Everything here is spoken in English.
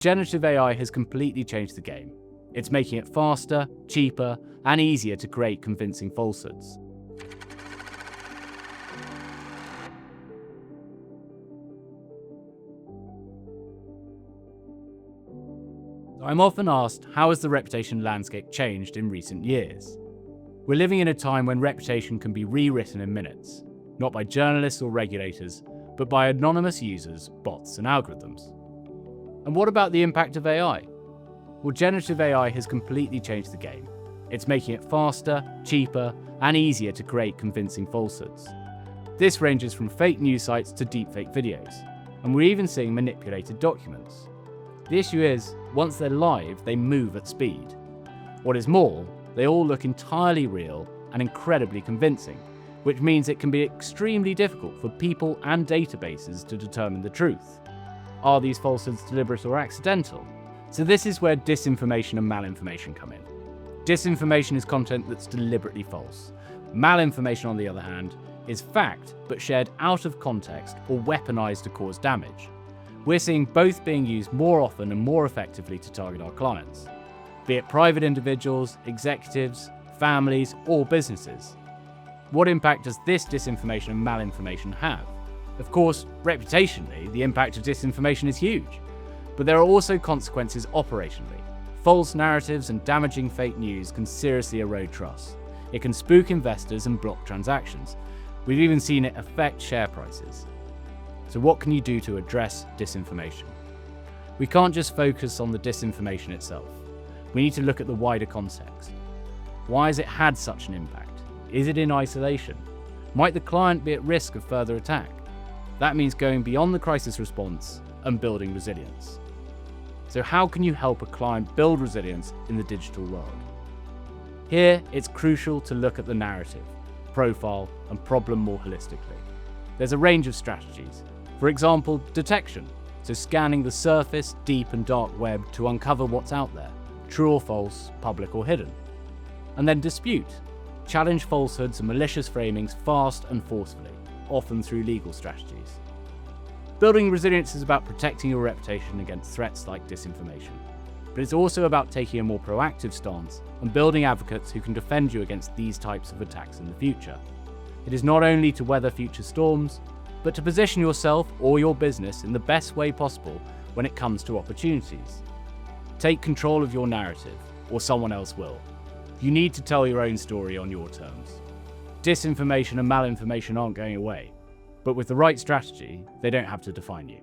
Generative AI has completely changed the game. It's making it faster, cheaper, and easier to create convincing falsehoods. I'm often asked, how has the reputation landscape changed in recent years? We're living in a time when reputation can be rewritten in minutes, not by journalists or regulators, but by anonymous users, bots, and algorithms. And what about the impact of AI? Well, generative AI has completely changed the game. It's making it faster, cheaper, and easier to create convincing falsehoods. This ranges from fake news sites to deepfake videos, and we're even seeing manipulated documents. The issue is, once they're live, they move at speed. What is more, they all look entirely real and incredibly convincing, which means it can be extremely difficult for people and databases to determine the truth. Are these falsehoods deliberate or accidental? So this is where disinformation and malinformation come in. Disinformation is content that's deliberately false. Malinformation, on the other hand, is fact but shared out of context or weaponized to cause damage. We're seeing both being used more often and more effectively to target our clients, be it private individuals, executives, families, or businesses. What impact does this disinformation and malinformation have? Of course, reputationally, the impact of disinformation is huge, but there are also consequences operationally. False narratives and damaging fake news can seriously erode trust. It can spook investors and block transactions. We've even seen it affect share prices. So what can you do to address disinformation? We can't just focus on the disinformation itself. We need to look at the wider context. Why has it had such an impact? Is it in isolation? Might the client be at risk of further attack? That means going beyond the crisis response and building resilience. So how can you help a client build resilience in the digital world? Here, it's crucial to look at the narrative, profile, and problem more holistically. There's a range of strategies. For example, detection, so scanning the surface, deep and dark web to uncover what's out there, true or false, public or hidden. And then dispute, challenge falsehoods and malicious framings fast and forcefully, often through legal strategies. Building resilience is about protecting your reputation against threats like disinformation, but it's also about taking a more proactive stance and building advocates who can defend you against these types of attacks in the future. It is not only to weather future storms, but to position yourself or your business in the best way possible when it comes to opportunities. Take control of your narrative, or someone else will. You need to tell your own story on your terms. Disinformation and malinformation aren't going away, but with the right strategy, they don't have to define you.